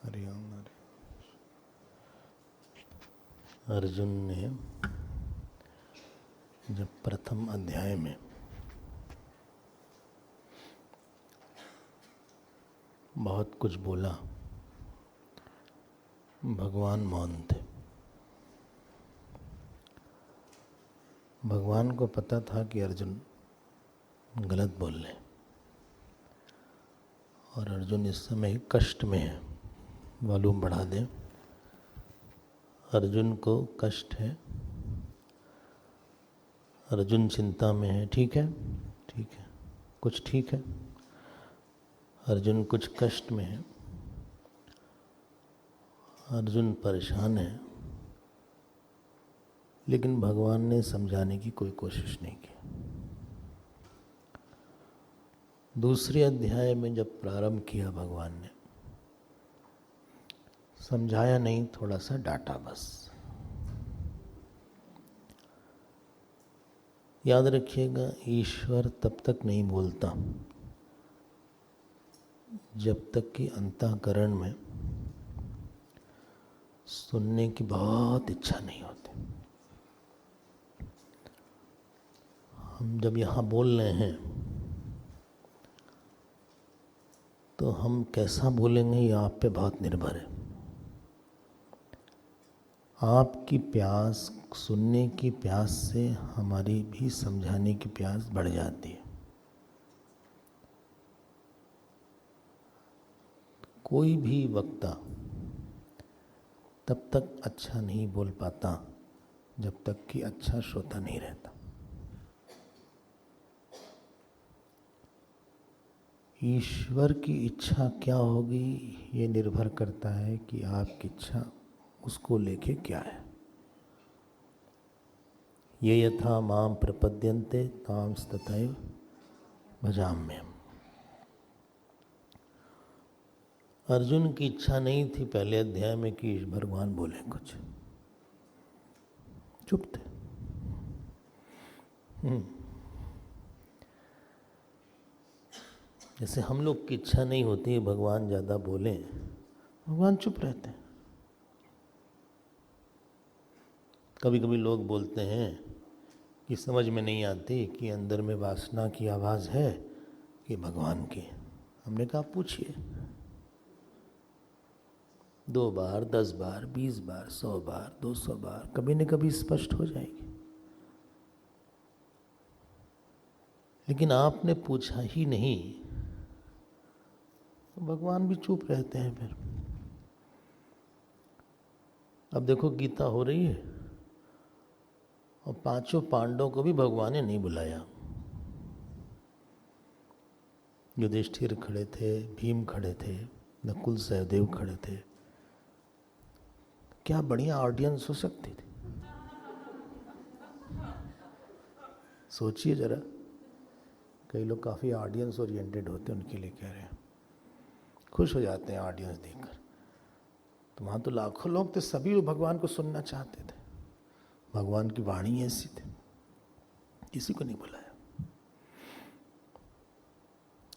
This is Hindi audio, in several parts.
हरिओम। अर्जुन ने जब प्रथम अध्याय में बहुत कुछ बोला, भगवान मौन थे। भगवान को पता था कि अर्जुन गलत बोल रहे और अर्जुन इस समय कष्ट में है। वॉल्यूम बढ़ा दें। अर्जुन को कष्ट है, अर्जुन चिंता में है। ठीक है, ठीक है, कुछ ठीक है। अर्जुन कुछ कष्ट में है, अर्जुन परेशान है, लेकिन भगवान ने समझाने की कोई कोशिश नहीं की। दूसरे अध्याय में जब प्रारंभ किया, भगवान ने समझाया नहीं, थोड़ा सा डांटा बस। याद रखिएगा, ईश्वर तब तक नहीं बोलता जब तक कि अंतःकरण में सुनने की बहुत इच्छा नहीं होती। हम जब यहाँ बोल रहे हैं तो हम कैसा बोलेंगे ये आप पे बहुत निर्भर है। आपकी प्यास, सुनने की प्यास से हमारी भी समझाने की प्यास बढ़ जाती है। कोई भी वक्ता तब तक अच्छा नहीं बोल पाता जब तक कि अच्छा श्रोता नहीं रहता। ईश्वर की इच्छा क्या होगी ये निर्भर करता है कि आपकी इच्छा उसको लेके क्या है। ये यथा माम प्रपद्यन्ते तांस तथैव भजाम्यहम्। अर्जुन की इच्छा नहीं थी पहले अध्याय में कि भगवान बोले कुछ, चुप थे। जैसे हम लोग की इच्छा नहीं होती भगवान ज़्यादा बोले, भगवान चुप रहते हैं। कभी कभी लोग बोलते हैं कि समझ में नहीं आती कि अंदर में वासना की आवाज़ है कि भगवान की। हमने कहा पूछिए, 2 बार, 10 बार, 20 बार, 100 बार, 200 बार, कभी न कभी स्पष्ट हो जाएगी। लेकिन आपने पूछा ही नहीं तो भगवान भी चुप रहते हैं। फिर अब देखो, गीता हो रही है और 5 पांडवों को भी भगवान ने नहीं बुलाया। युधिष्ठिर खड़े थे, भीम खड़े थे, नकुल सहदेव खड़े थे। क्या बढ़िया ऑडियंस हो सकती थी। सोचिए जरा, कई लोग काफ़ी ऑडियंस ओरिएंटेड होते हैं, उनके लिए कह रहे हैं, खुश हो जाते हैं ऑडियंस देखकर। तो वहाँ तो लाखों लोग थे, सभी लोग भगवान को सुनना चाहते थे। भगवान की वाणी ऐसी थी, किसी को नहीं बुलाया।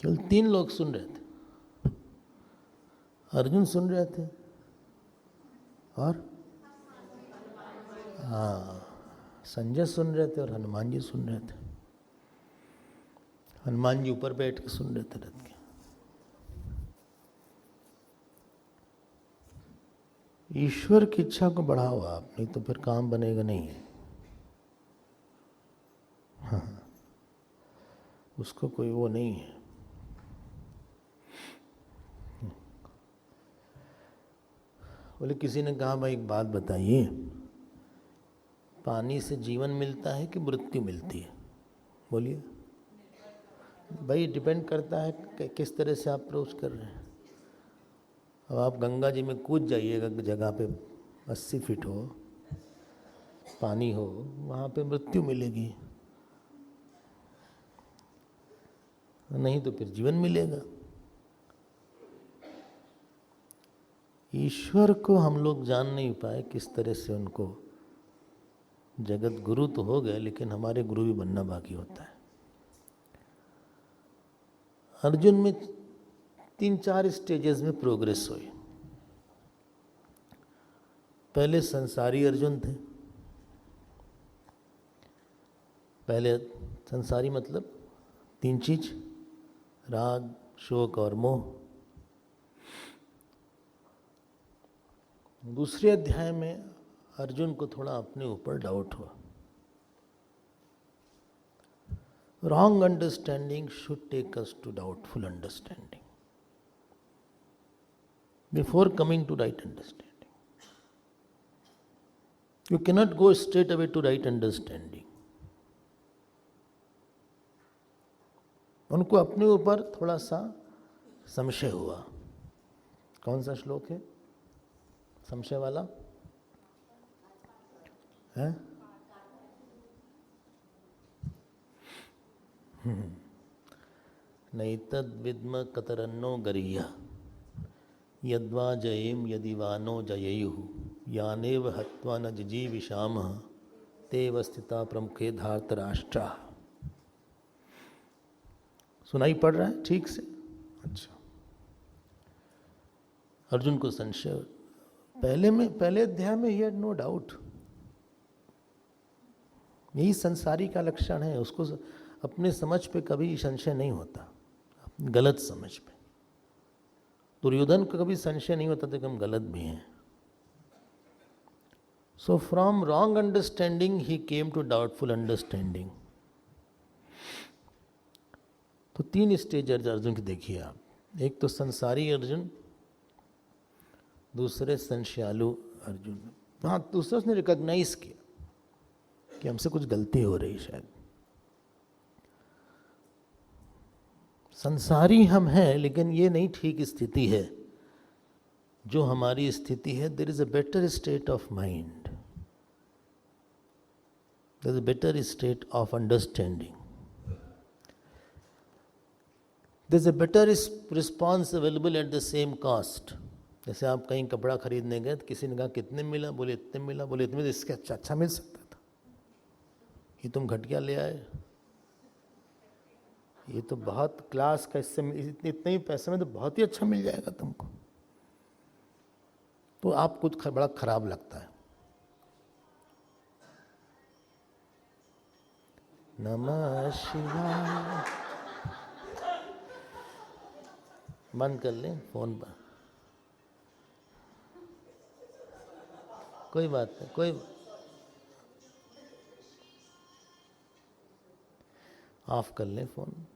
केवल 3 लोग सुन रहे थे। अर्जुन सुन रहे थे और संजय सुन रहे थे और हनुमान जी सुन रहे थे। हनुमान जी ऊपर बैठ के सुन रहे थे रथ के। ईश्वर की इच्छा को बढ़ाओ आप, नहीं तो फिर काम बनेगा नहीं। हाँ, उसको कोई वो नहीं है। बोले किसी ने कहा, भाई एक बात बताइए, पानी से जीवन मिलता है कि मृत्यु मिलती है? बोलिए भाई, डिपेंड करता है कि किस तरह से आप अप्रोच कर रहे हैं। अब आप गंगा जी में कूद जाइएगा, जगह पे 80 फीट हो, पानी हो, वहाँ पे मृत्यु मिलेगी, नहीं तो फिर जीवन मिलेगा। ईश्वर को हम लोग जान नहीं पाए किस तरह से उनको, जगत गुरु तो हो गए लेकिन हमारे गुरु भी बनना बाकी होता है। अर्जुन में 3-4 स्टेजेस में प्रोग्रेस हुई। पहले संसारी अर्जुन थे। पहले संसारी मतलब 3 चीज, राग, शोक और मोह। दूसरे अध्याय में अर्जुन को थोड़ा अपने ऊपर डाउट हुआ। Wrong understanding should take us to doubtful understanding before coming to right understanding. You cannot go straight away to right understanding. उनको अपने ऊपर थोड़ा सा संशय हुआ। कौन सा श्लोक है संशय वाला है? नैतद्विद्म कतरन्नो गरीय यद्वा जयेम यदि वानो जयेयुः यानेव हत्वा न जिजीविषामः तेव स्थिता प्रमुखे धार्तराष्ट्राः। सुनाई पड़ रहा है ठीक से? अच्छा। अर्जुन को संशय पहले अध्याय में ही हैड नो डाउट। यही संसारी का लक्षण है, उसको अपने समझ पे कभी संशय नहीं होता, गलत समझ पे। दुर्योधन को कभी संशय नहीं होता था कि हम गलत भी हैं। सो फ्रॉम रॉन्ग अंडरस्टैंडिंग ही केम टू डाउटफुल अंडरस्टैंडिंग। तो 3 स्टेज अर्जुन की देखिए आप। एक तो संसारी अर्जुन, दूसरे संशयालु अर्जुन। हाँ, दूसरा उसने रिकॉग्नाइज किया कि हमसे कुछ गलती हो रही शायद। संसारी हम हैं, लेकिन ये नहीं ठीक स्थिति है जो हमारी स्थिति है। There is a better state of mind, there is a better state of understanding, there is a better response available at the same cost. जैसे आप कहीं कपड़ा खरीदने गए तो किसी ने कहा कितने मिला, बोले इतने मिला, बोले इतने में इसके अच्छा मिल सकता था, ये तुम घटिया ले आए, ये तो बहुत क्लास का, इससे इतने ही पैसे में तो बहुत ही अच्छा मिल जाएगा तुमको। तो आप कुछ बड़ा खराब लगता है। नमः शिवाय। बंद कर लें फोन पर, कोई बात नहीं, कोई ऑफ कर लें फोन।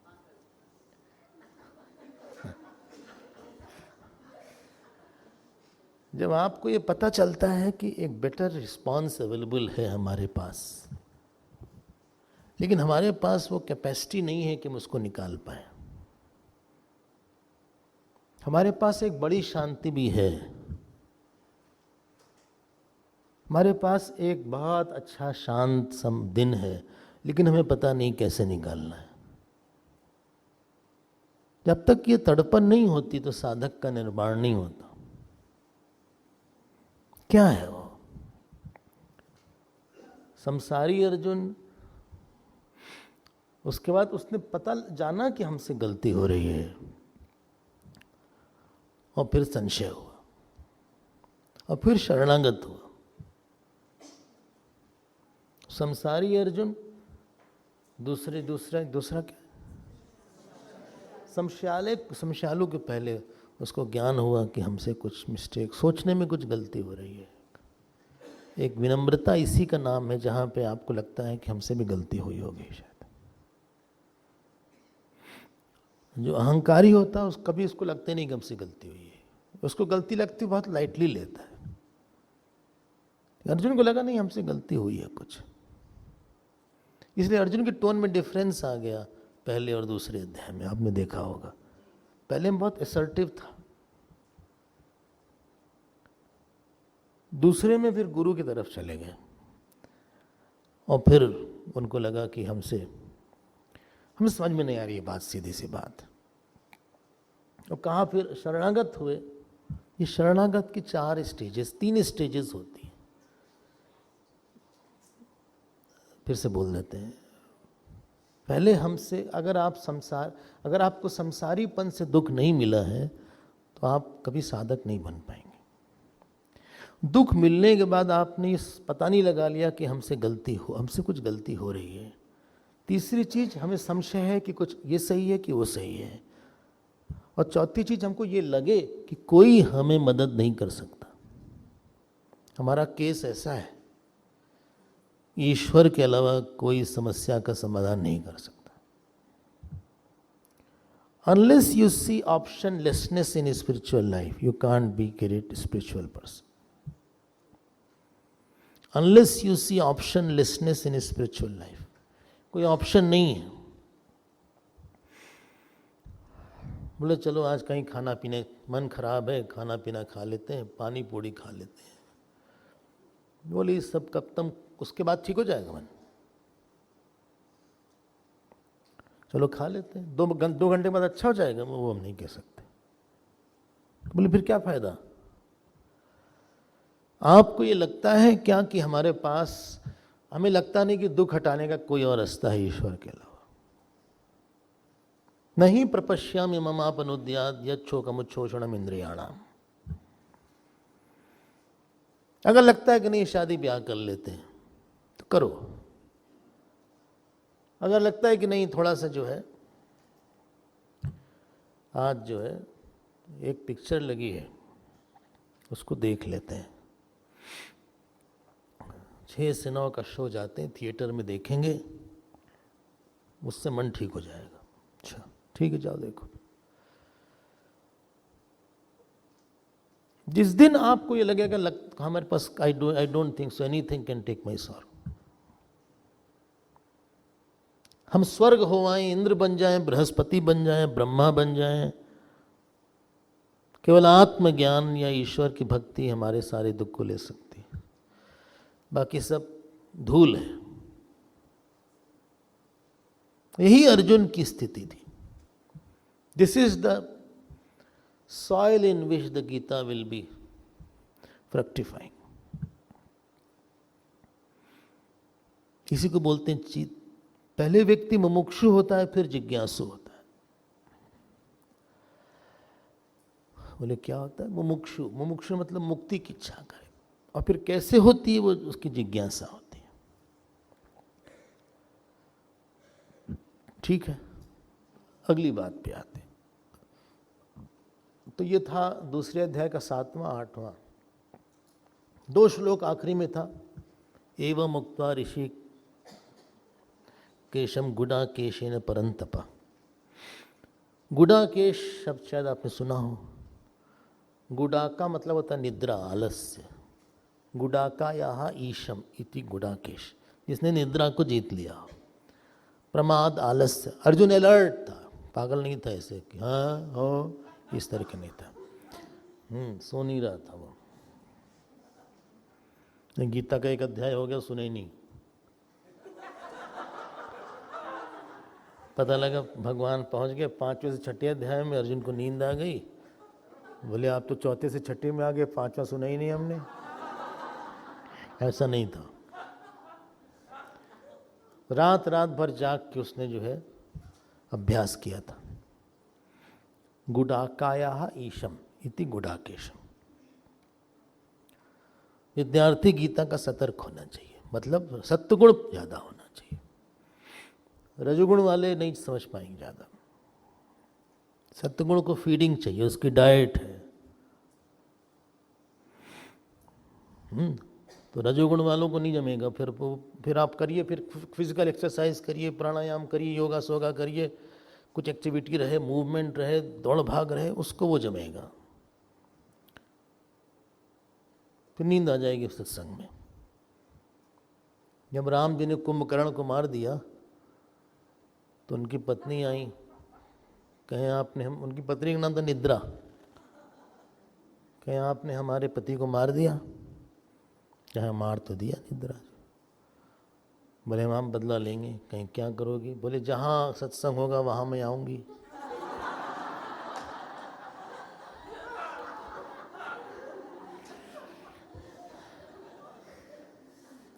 जब आपको ये पता चलता है कि एक बेटर रिस्पॉन्स अवेलेबल है हमारे पास, लेकिन हमारे पास वो कैपेसिटी नहीं है कि हम उसको निकाल पाए। हमारे पास एक बड़ी शांति भी है, हमारे पास एक बहुत अच्छा शांत दिन है, लेकिन हमें पता नहीं कैसे निकालना है। जब तक ये तड़पन नहीं होती तो साधक का निर्माण नहीं होता। क्या है वो? संसारी अर्जुन, उसके बाद उसने पता जाना कि हमसे गलती हो रही है, और फिर संशय हुआ, और फिर शरणागत हुआ। संसारी अर्जुन, दूसरा क्या? संशयालु के पहले उसको ज्ञान हुआ कि हमसे कुछ मिस्टेक, सोचने में कुछ गलती हो रही है। एक विनम्रता इसी का नाम है, जहाँ पे आपको लगता है कि हमसे भी गलती हुई होगी शायद। जो अहंकारी होता है कभी उसको लगता नहीं कि हमसे गलती हुई है, उसको गलती लगती बहुत लाइटली लेता है। अर्जुन को लगा नहीं हमसे गलती हुई है कुछ, इसलिए अर्जुन के टोन में डिफरेंस आ गया पहले और दूसरे अध्याय में। आपने देखा होगा पहले में बहुत असर्टिव था, दूसरे में फिर गुरु की तरफ चले गए, और फिर उनको लगा कि हमें समझ में नहीं आ रही है बात, सीधी सी बात। और कहाँ फिर शरणागत हुए। ये शरणागत की 3 स्टेजेस होती हैं। फिर से बोल देते हैं। पहले हमसे अगर आपको संसारीपन से दुख नहीं मिला है तो आप कभी साधक नहीं बन पाएंगे। दुख मिलने के बाद आपने इस पता नहीं लगा लिया कि हमसे कुछ गलती हो रही है। तीसरी चीज, हमें संशय है कि कुछ ये सही है कि वो सही है। और चौथी चीज, हमको ये लगे कि कोई हमें मदद नहीं कर सकता। हमारा केस ऐसा है, ईश्वर के अलावा कोई समस्या का समाधान नहीं कर सकता। Unless you see optionlessness in spiritual life, you can't be great spiritual person. Unless you see optionlessness in spiritual life, कोई ऑप्शन नहीं है। बोले चलो आज कहीं खाना पीने, मन खराब है, खाना पीना खा लेते हैं, पानी पूड़ी खा लेते हैं। बोले इस सब कब तक, उसके बाद ठीक हो जाएगा मन। चलो खा लेते हैं, 2 घंटे बाद अच्छा हो जाएगा, वो हम नहीं कह सकते। बोले फिर क्या फायदा? आपको ये लगता है क्या कि हमारे पास, हमें लगता नहीं कि दुख हटाने का कोई और रास्ता है ईश्वर के अलावा? नहीं प्रपश्यामि ममापनुद्यात् यच्छोकमुच्छोषणम् इंद्रियाणाम। अगर लगता है कि नहीं शादी ब्याह कर लेते हैं तो करो। अगर लगता है कि नहीं थोड़ा सा जो है, आज जो है एक पिक्चर लगी है उसको देख लेते हैं, 6 से 9 का शो, जाते हैं थिएटर में देखेंगे, उससे मन ठीक हो जाएगा। अच्छा ठीक है, जाओ देखो। जिस दिन आपको ये लगेगा हमारे पास I don't think so anything can take my sorrow, हम स्वर्ग हो आए, इंद्र बन जाएं, बृहस्पति बन जाएं, ब्रह्मा बन जाएं, केवल आत्मज्ञान या ईश्वर की भक्ति हमारे सारे दुख को ले सकती है, बाकी सब धूल है। यही अर्जुन की स्थिति थी। This is the soil in which the Gita will be fructifying. इसी को बोलते हैं चित। पहले व्यक्ति मुमुक्षु होता है, फिर जिज्ञासु होता है। बोले क्या होता है मुमुक्षु? मुमुक्षु मतलब मुक्ति की इच्छा करे, और फिर कैसे होती है वो, उसकी जिज्ञासा होती है। ठीक है, अगली बात पे आते हैं। तो ये था दूसरे अध्याय का 7वां 8वां। 2 श्लोक आखिरी में था, एवं उक्त्वा ऋषि केशम गुडाकेशेन परंतपा। गुडाकेश शब्द शायद आपने सुना हो। गुडा का मतलब होता है निद्रा, आलस्य। गुडाका या ईशम इति गुडाकेश, जिसने निद्रा को जीत लिया। प्रमाद, आलस्य। अर्जुन अलर्ट था, पागल नहीं था ऐसे कि हाँ हो, इस तरह का नहीं था। सो नहीं रहा था वो। गीता का एक अध्याय हो गया, सुने ही नहीं। पता लगा भगवान पहुंच गए 5वें से 6ठे अध्याय में, अर्जुन को नींद आ गई। बोले आप तो 4थे से 6ठे में आ गए, 5वां सुना ही नहीं हमने। ऐसा नहीं था। रात भर जाग के उसने जो है अभ्यास किया था। गुडाकाया ईशम इति गुडाकेशम। विद्यार्थी गीता का सतर्क होना चाहिए, मतलब सत्वगुण ज्यादा होना चाहिए। रजोगुण वाले नहीं समझ पाएंगे ज्यादा। सत्वगुण को फीडिंग चाहिए, उसकी डाइट है। तो रजोगुण वालों को नहीं जमेगा। फिर आप करिए, फिर फिजिकल एक्सरसाइज करिए, प्राणायाम करिए, योगा सोगा करिए, कुछ एक्टिविटी रहे, मूवमेंट रहे, दौड़ भाग रहे, उसको वो जमेगा। फिर नींद आ जाएगी सत्संग में। जब राम जी ने कुंभकर्ण को मार दिया तो उनकी पत्नी आई, कहें आपने उनकी पत्नी का नाम था निद्रा, कहें आपने हमारे पति को मार दिया। कहें मार तो दिया निद्रा। बोले हम बदला लेंगे। कहीं क्या करोगी? बोले जहाँ सत्संग होगा वहाँ मैं आऊँगी।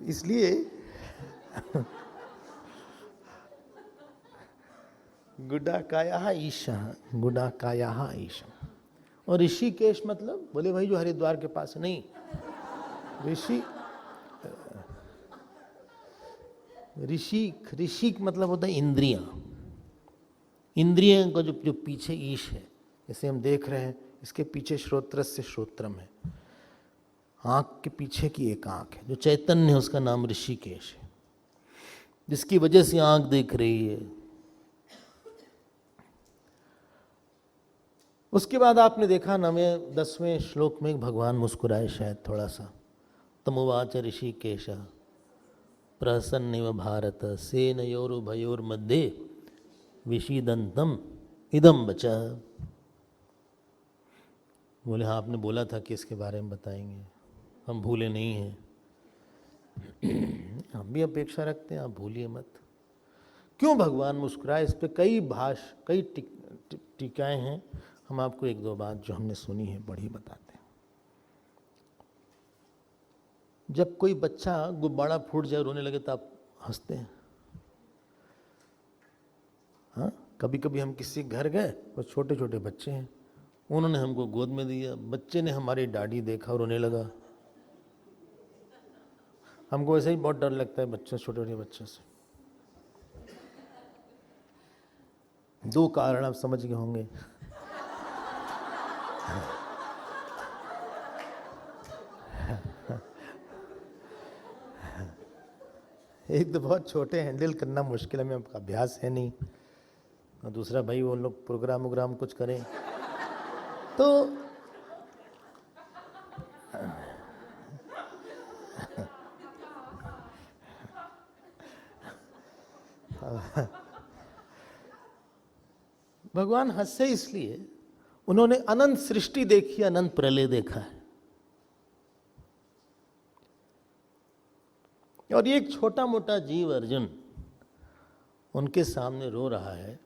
इसलिए गुडाकाया ईशा, गुडाकाया ईशा। और ऋषिकेश मतलब बोले भाई जो हरिद्वार के पास नहीं, ऋषि ऋषि मतलब होता है इंद्रियां। इंद्रियों का जो पीछे ईश है, जैसे हम देख रहे हैं, इसके पीछे श्रोत्रस्य श्रोत्रम है, आंख के पीछे की एक आंख है जो चैतन्य है, उसका नाम ऋषिकेश है, जिसकी वजह से आंख देख रही है। उसके बाद आपने देखा 9वें-10वें श्लोक में भगवान मुस्कुराए शायद थोड़ा सा। तमुवाच ऋषिकेश प्रसन्निव भारत सेनयोरुभयोर्मध्ये विषीदंतम इदम बचा। बोले हाँ, आपने बोला था कि इसके बारे में बताएंगे, हम भूले नहीं हैं। हम भी अपेक्षा रखते हैं, आप भूलिए मत। क्यों भगवान मुस्कुराए, इस पे कई टीकाएं हैं। हम आपको एक दो बात जो हमने सुनी है बड़ी बताते हैं। जब कोई बच्चा गुब्बारा फूट जाए, रोने लगे, तो आप हंसते हैं। हाँ, कभी कभी हम किसी घर गए और छोटे छोटे बच्चे हैं, उन्होंने हमको गोद में दिया, बच्चे ने हमारी दाढ़ी देखा और रोने लगा। हमको ऐसे ही बहुत डर लगता है बच्चों, छोटे छोटे बच्चों से। दो कारण आप समझ गए होंगे। एक तो बहुत छोटे, हैंडल करना मुश्किल है, में अभ्यास है नहीं, और दूसरा भाई वो लोग प्रोग्राम कुछ करें तो भगवान हंसे इसलिए, उन्होंने अनंत सृष्टि देखी, अनंत प्रलय देखा है, और एक छोटा मोटा जीव अर्जुन उनके सामने रो रहा है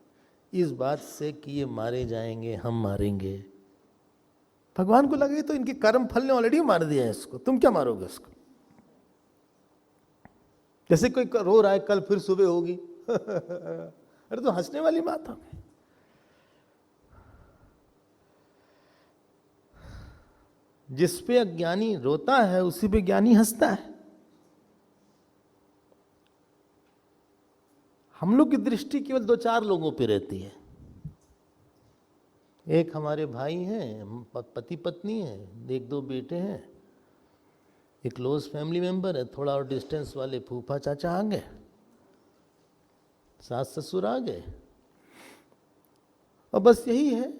इस बात से कि ये मारे जाएंगे, हम मारेंगे। भगवान को लगे तो इनके कर्म फल ने ऑलरेडी मार दिया है इसको, तुम क्या मारोगे उसको। जैसे कोई रो रहा है कल फिर सुबह होगी अरे तो हंसने वाली बात है। जिस पे अज्ञानी रोता है उसी पे ज्ञानी हंसता है। हम लोग की दृष्टि केवल 2-4 लोगों पे रहती है। एक हमारे भाई हैं, पति पत्नी है, 1-2 बेटे हैं, एक क्लोज फैमिली मेंबर है, थोड़ा और डिस्टेंस वाले फूफा चाचा आ गए, सास ससुर आ गए, और बस यही है।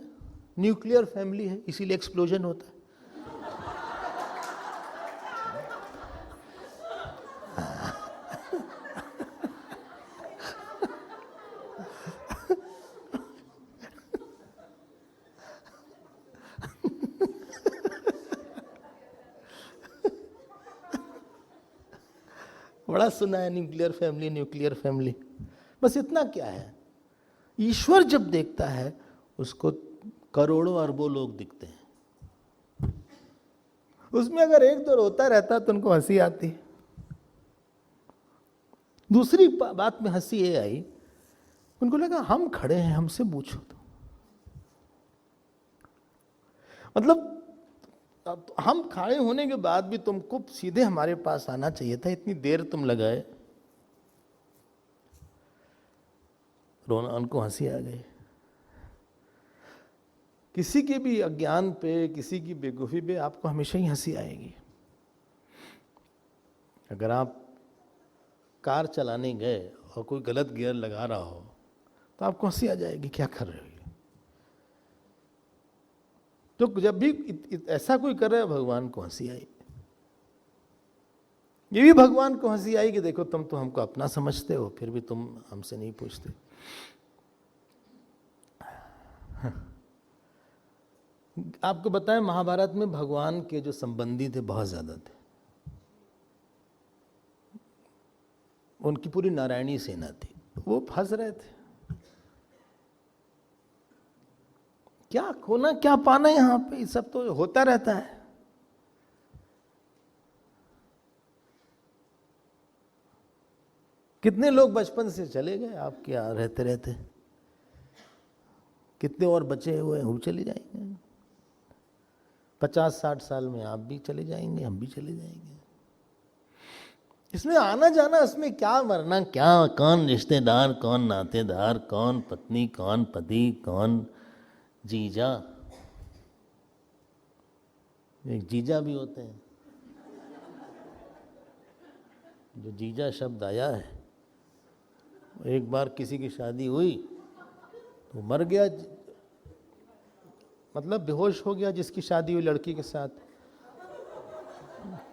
न्यूक्लियर फैमिली है, इसीलिए एक्सप्लोजन होता है। बड़ा सुना है न्यूक्लियर फैमिली। बस इतना क्या है, ईश्वर जब देखता है उसको करोड़ों अरबों लोग दिखते हैं, उसमें अगर एक दो रोता रहता तो उनको हंसी आती। दूसरी बात में हंसी ये आई, उनको लगा हम खड़े हैं, हमसे पूछो तो। मतलब हम खड़े होने के बाद भी तुमको सीधे हमारे पास आना चाहिए था, इतनी देर तुम लगाए। रोना, उनको हंसी आ गई। किसी के भी अज्ञान पे, किसी की बेवकूफी पे आपको हमेशा ही हंसी आएगी। अगर आप कार चलाने गए और कोई गलत गियर लगा रहा हो तो आपको हंसी आ जाएगी, क्या कर रहे हो। तो जब भी ऐसा कोई कर रहा है भगवान को हंसी आई। ये भी भगवान को हंसी आई कि देखो तुम तो हमको अपना समझते हो, फिर भी तुम हमसे नहीं पूछते। आपको बताएं, महाभारत में भगवान के जो संबंधी थे बहुत ज्यादा थे। उनकी पूरी नारायणी सेना थी, वो फंस रहे थे। क्या खोना क्या पाना यहां पे, ये सब तो होता रहता है। कितने लोग बचपन से चले गए आपके यहां रहते रहते, कितने और बचे हुए हैं, वो चले जाएंगे। 50-60 साल में आप भी चले जाएंगे, हम भी चले जाएंगे। इसमें आना जाना, इसमें क्या मरना, क्या कौन रिश्तेदार, कौन नातेदार, कौन पत्नी, कौन पति, कौन जीजा। एक जीजा भी होते हैं, जो जीजा शब्द आया है, एक बार किसी की शादी हुई तो मर गया, मतलब बेहोश हो गया जिसकी शादी हुई लड़की के साथ।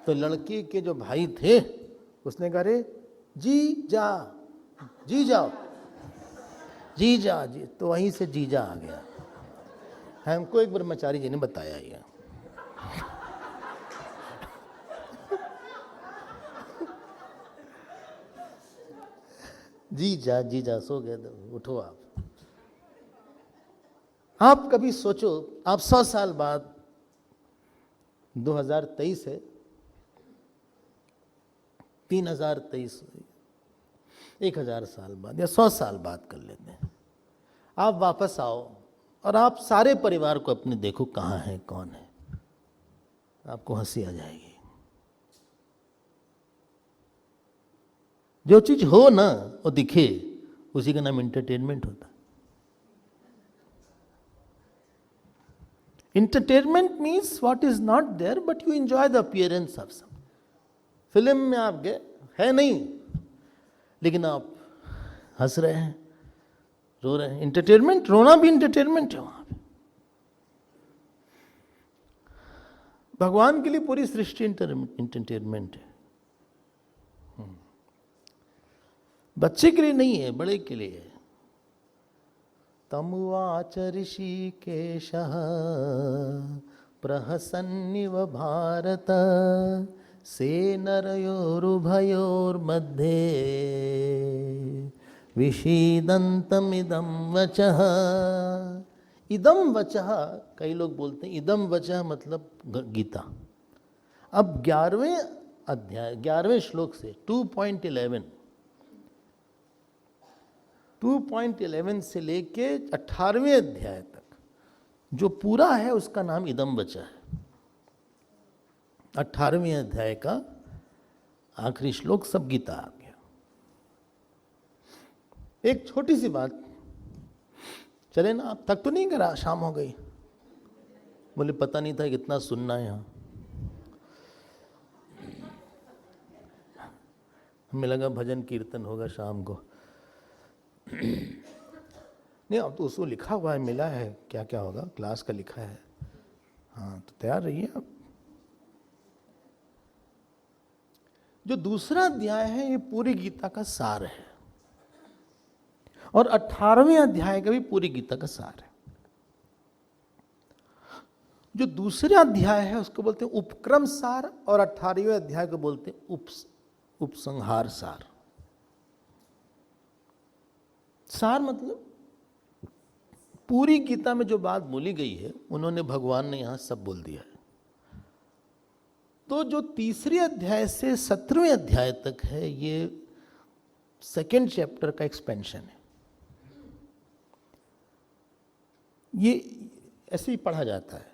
तो लड़की के जो भाई थे उसने कहा, रे जी जा, जी जाओ, जी जा जी, तो वहीं से जीजा आ गया। हमको एक ब्रह्मचारी जी ने बताया ये। जी जा सो गए तो उठो आप कभी सोचो, आप 100 साल बाद, 2023 है, 3023, 1000 साल बाद या 100 साल बाद कर लेते हैं, आप वापस आओ और आप सारे परिवार को अपने देखो कहाँ है, कौन है, आपको हंसी आ जाएगी। जो चीज हो ना वो दिखे, उसी का नाम एंटरटेनमेंट होता है। Entertainment means what is not there but you enjoy the appearance of some. Film में आप गए, है नहीं, लेकिन आप हंस रहे हैं, रो रहे हैं। एंटरटेनमेंट, रोना भी एंटरटेनमेंट है वहां पे। भगवान के लिए पूरी सृष्टि एंटरटेनमेंट है। बच्चे के लिए नहीं है, बड़े के लिए है। तमुवाच ऋषिकेशः प्रहसन्निव भारत सेनरयोरुभयोर्मध्ये विषीदन्तमिदं वचः। इदम वचः, कई लोग बोलते हैं इदम वचः मतलब गीता। अब 11वें अध्याय 11वें श्लोक से 2.11 से लेके 18वें अध्याय तक जो पूरा है उसका नाम इदम वचः है। 18वें अध्याय का आखिरी श्लोक सब गीता आ गया। एक छोटी सी बात, चले ना, आप तक तो नहीं करा, शाम हो गई। बोले पता नहीं था कितना सुनना है यहाँ। हमें लगा भजन कीर्तन होगा शाम को। नहीं, अब तो उसको लिखा हुआ है, मिला है, क्या क्या होगा, क्लास का लिखा है। हाँ, तो तैयार रहिए आप। जो दूसरा अध्याय है ये पूरी गीता का सार है, और 18वें अध्याय का भी पूरी गीता का सार है। जो दूसरा अध्याय है उसको बोलते हैं उपक्रम सार, और 18वें अध्याय को बोलते हैं उपसंहार सार। सार मतलब पूरी गीता में जो बात बोली गई है उन्होंने, भगवान ने यहां सब बोल दिया है। तो जो तीसरे अध्याय से 17वें अध्याय तक है ये सेकेंड चैप्टर का एक्सपेंशन है। ये ऐसे ही पढ़ा जाता है।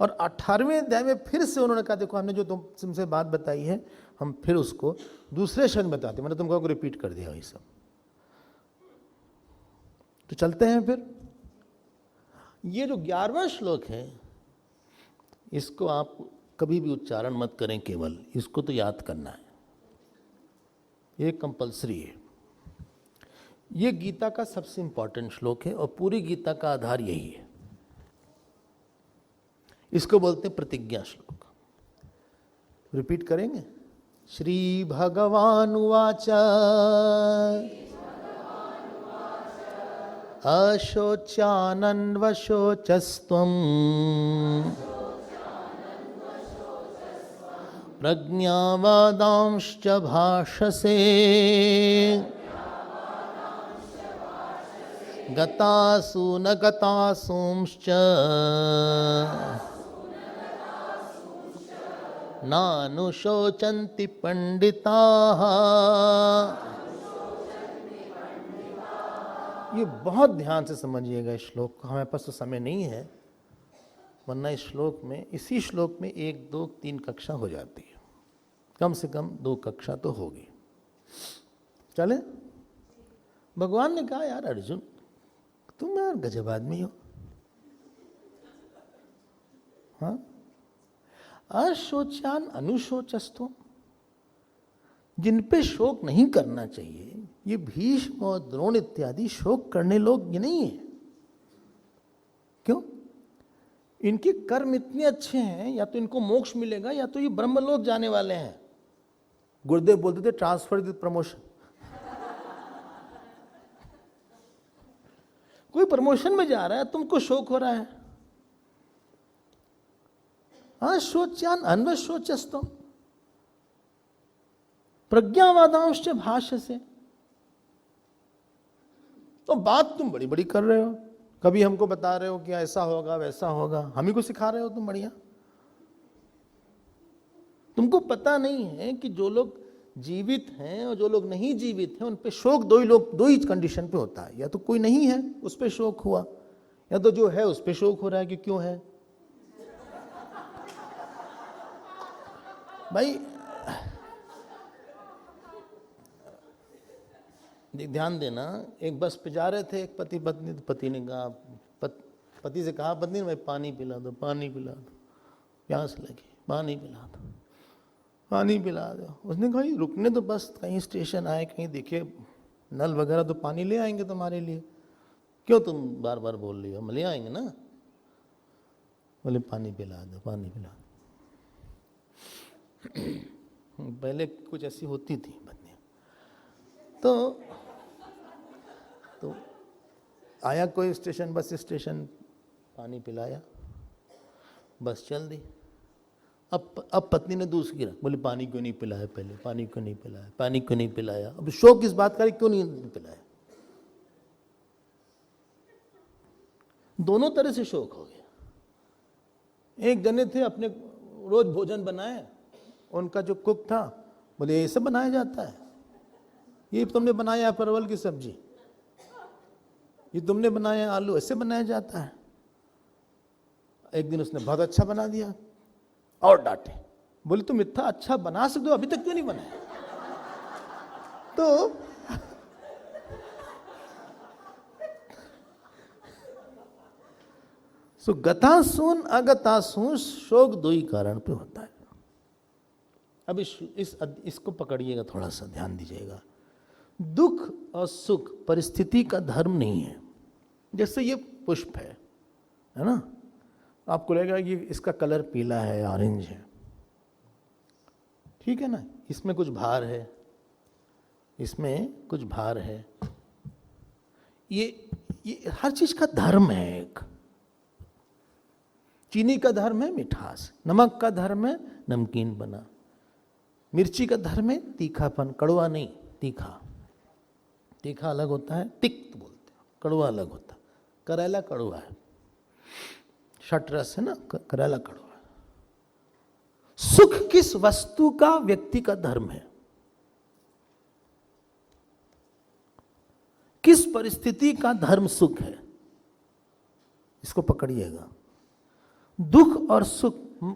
और 18वें अध्याय में फिर से उन्होंने कहा देखो हमने जो तुमसे बात बताई है हम फिर उसको दूसरे शब्द बताते, मैंने तुमको रिपीट कर दिया वही सब। तो चलते हैं फिर। ये जो 11वां श्लोक है इसको आप कभी भी उच्चारण मत करें, केवल इसको तो याद करना है, ये कंपलसरी है। ये गीता का सबसे इंपॉर्टेंट श्लोक है और पूरी गीता का आधार यही है। इसको बोलते हैं प्रतिज्ञा श्लोक। रिपीट करेंगे। श्री भगवानुवाच अशोच्यानन्वशोचस्त्वं प्रज्ञावादांश्च भाषसे गतासु न गतासूंश्च नानुशोचन्ति पंडिताः। ये बहुत ध्यान से समझिएगा इस श्लोक को। हमारे पास तो समय नहीं है, वरना इस श्लोक में, इसी श्लोक में 1, 2, 3 कक्षा हो जाती है। कम से कम 2 कक्षा तो होगी। चले? भगवान ने कहा यार अर्जुन तुम यार गजब आदमी हो। हाँ, अशोच्यान अनुशोचस्तु, जिन पे शोक नहीं करना चाहिए, ये भीष्म और द्रोण इत्यादि शोक करने लोग ये नहीं है। क्यों? इनके कर्म इतने अच्छे हैं, या तो इनको मोक्ष मिलेगा या तो ये ब्रह्मलोक जाने वाले हैं। गुरुदेव बोलते थे ट्रांसफर विद प्रमोशन। कोई प्रमोशन में जा रहा है, तुमको शोक हो रहा है। हाँ, शोच्यान अन्वशोचस्तु प्रज्ञावादांश भाष्य से। तो बात तुम बड़ी बड़ी कर रहे हो, कभी हमको बता रहे हो कि ऐसा होगा वैसा होगा, हम ही को सिखा रहे हो तुम बढ़िया। तुमको पता नहीं है कि जो लोग जीवित हैं और जो लोग नहीं जीवित हैं उन पे शोक दो ही कंडीशन पे होता है। या तो कोई नहीं है उस पे शोक हुआ, या तो जो है उस पे शोक हो रहा है कि क्यों है। भाई ध्यान देना, एक बस पे जा रहे थे एक पति पत्नी, तो पति ने कहा पति से कहा पत्नी ने, भाई पानी पिला दो, पानी पिला दो, प्यास लगी, पानी पिला दो, पानी पिला दो। उसने कहा रुकने तो बस, कहीं स्टेशन आए, कहीं देखे नल वगैरह तो पानी ले आएंगे तुम्हारे लिए, क्यों तुम बार बार बोल रही हो, हम ले आएंगे ना। बोले पानी पिला दो, पानी पिला दो। पहले कुछ ऐसी होती थी पत्नियां। तो आया कोई स्टेशन, बस स्टेशन, पानी पिलाया, बस चल दी। अब पत्नी ने दूसरी रख, बोले पानी क्यों नहीं पिलाया, पहले पानी क्यों नहीं पिलाया, पानी क्यों नहीं पिलाया। अब शोक किस बात का, क्यों नहीं पिलाया। दोनों तरह से शोक हो गया। एक जने थे अपने रोज भोजन बनाए, उनका जो कुक था बोले ये सब बनाया जाता है, ये तुमने बनाया परवल की सब्जी, ये तुमने बनाया आलू, ऐसे बनाया जाता है। एक दिन उसने बहुत अच्छा बना दिया और डांटे, बोले तुम इतना अच्छा बना सकते हो, अभी तक क्यों नहीं बनाया। तो गतासून अगतासून शोक 2 ही कारण पे होता है। अब इसको पकड़िएगा, थोड़ा सा ध्यान दीजिएगा। दुख और सुख परिस्थिति का धर्म नहीं है। जैसे ये पुष्प है ना, आपको लगेगा कि इसका कलर पीला है, ऑरेंज है, ठीक है ना, इसमें कुछ भार है, इसमें कुछ भार है। ये हर चीज का धर्म है। एक चीनी का धर्म है मिठास, नमक का धर्म है नमकीन बना, मिर्ची का धर्म है तीखापन, कड़वा नहीं, तीखा। तीखा अलग होता है, तिक्त बोलते हैं, कड़वा अलग होता है। करेला कड़वा है, षटरस है ना, करेला कड़वा है। सुख किस वस्तु का, व्यक्ति का धर्म है। किस परिस्थिति का धर्म सुख है, इसको पकड़िएगा। दुख और सुख,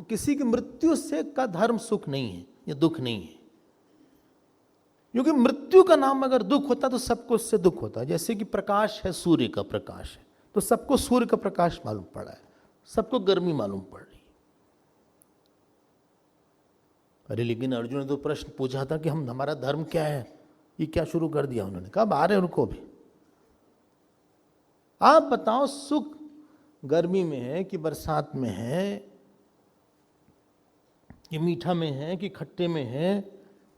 किसी की मृत्यु से का धर्म सुख नहीं है, ये दुख नहीं है। क्योंकि मृत्यु का नाम अगर दुख होता तो सबको उससे दुख होता। जैसे कि प्रकाश है, सूर्य का प्रकाश है, तो सबको सूर्य का प्रकाश मालूम पड़ा है, सबको गर्मी मालूम पड़ रही। अरे लेकिन अर्जुन ने तो प्रश्न पूछा था कि हमारा धर्म क्या है, ये क्या शुरू कर दिया उन्होंने। कब आ रहे उनको भी, आप बताओ सुख गर्मी में है कि बरसात में है, कि मीठा में है कि खट्टे में है,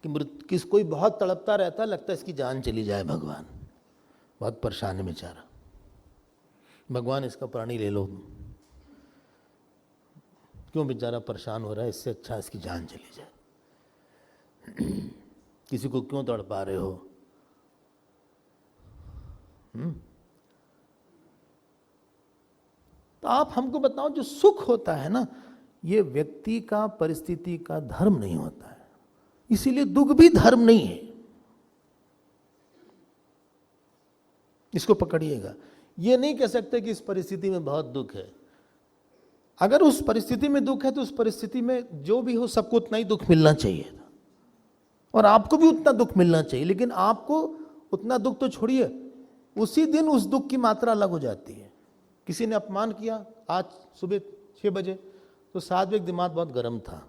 कि कोई बहुत तड़पता रहता, लगता है इसकी जान चली जाए, भगवान बहुत परेशान है बेचारा, भगवान इसका प्राणी ले लो, क्यों बेचारा परेशान हो रहा है, इससे अच्छा इसकी जान चली जाए। किसी को क्यों तड़पा रहे हो। तो आप हमको बताओ, जो सुख होता है ना, ये व्यक्ति का, परिस्थिति का धर्म नहीं होता है, इसीलिए दुख भी धर्म नहीं है। इसको पकड़िएगा। ये नहीं कह सकते कि इस परिस्थिति में बहुत दुख है। अगर उस परिस्थिति में दुख है तो उस परिस्थिति में जो भी हो सबको उतना ही दुख मिलना चाहिए था। और आपको भी उतना दुख मिलना चाहिए, लेकिन आपको उतना दुख तो छोड़िए, उसी दिन उस दुख की मात्रा अलग हो जाती है। किसी ने अपमान किया आज सुबह 6 बजे, तो 7 बजे दिमाग बहुत गर्म था,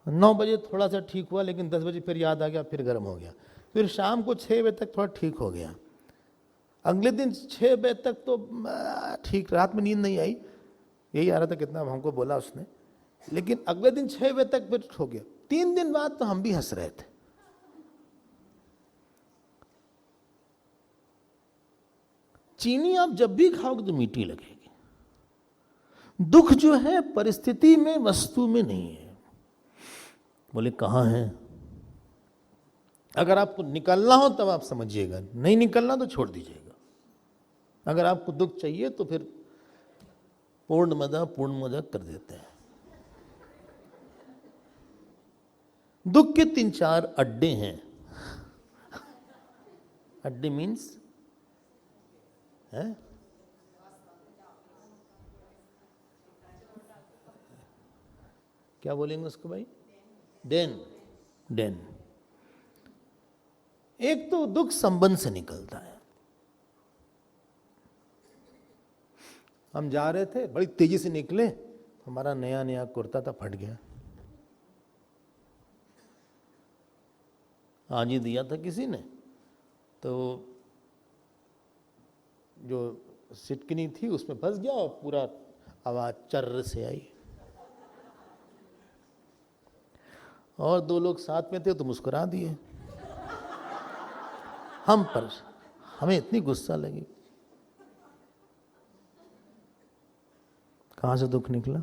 9 बजे थोड़ा सा ठीक हुआ, लेकिन 10 बजे फिर याद आ गया, फिर गर्म हो गया, फिर शाम को 6 बजे तक थोड़ा ठीक हो गया, अगले दिन 6 बजे तक तो ठीक, रात में नींद नहीं आई, यही आ रहा था कितना हमको बोला उसने, लेकिन अगले दिन 6 बजे तक फिर हो गया। 3 दिन बाद तो हम भी हंस रहे थे। चीनी आप जब भी खाओगे तो मीठी लगेगी। दुख जो है परिस्थिति में, वस्तु में नहीं है। बोले कहाँ है? अगर आपको निकलना हो तब आप समझिएगा, नहीं निकलना तो छोड़ दीजिएगा। अगर आपको दुख चाहिए तो फिर पूर्णमदः पूर्णमोदः कर देते हैं। दुख के 3-4 अड्डे हैं। अड्डे मीन्स है, क्या बोलेंगे उसको भाई? डेन। डेन। एक तो दुख संबंध से निकलता है। हम जा रहे थे, बड़ी तेजी से निकले, हमारा नया नया कुर्ता था, फट गया। आज ही दिया था किसी ने, तो जो सिटकनी थी उसमें फंस गया और पूरा आवाज चर्र से आई। और 2 लोग साथ में थे तो मुस्कुरा दिए हम पर। हमें इतनी गुस्सा लगी। कहां से दुख निकला?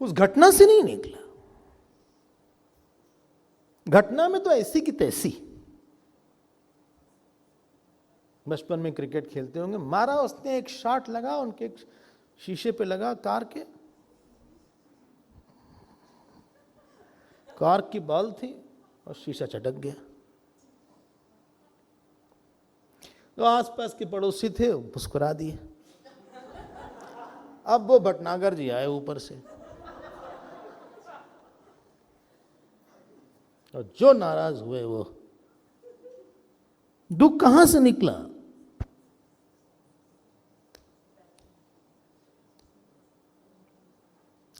उस घटना से नहीं निकला। घटना में तो ऐसी की तैसी। बचपन में क्रिकेट खेलते होंगे, मारा उसने, एक शॉट लगा उनके शीशे पे लगा कार के, कार की बॉल थी और शीशा चटक गया। तो आसपास के पड़ोसी थे, मुस्कुरा दिए। अब वो भटनागर जी आए ऊपर से और जो नाराज हुए वो। दुख कहां से निकला?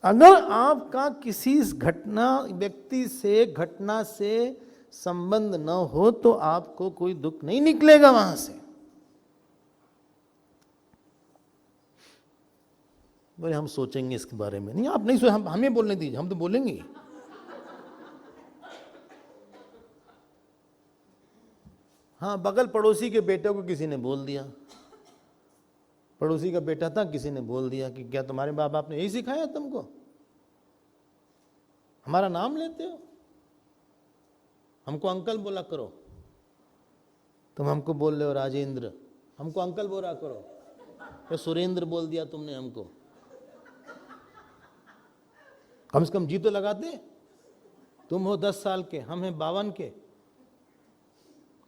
अगर आपका किसी घटना, व्यक्ति से, घटना से संबंध न हो तो आपको कोई दुख नहीं निकलेगा वहां से। बोले हम सोचेंगे इसके बारे में। नहीं, आप नहीं सोच, हमें बोलने दीजिए, हम तो बोलेंगे। हाँ, बगल पड़ोसी के बेटे को किसी ने बोल दिया, पड़ोसी का बेटा था, किसी ने बोल दिया कि क्या तुम्हारे माँ बाप ने यही सिखाया तुमको, हमारा नाम लेते हो, हमको अंकल बोला करो, तुम हमको बोल रहे हो राजेंद्र, हमको अंकल बोला करो, या सुरेंद्र बोल दिया तुमने हमको, कम से कम जी तो लगाते। तुम हो 10 साल के, हम हैं 52 के,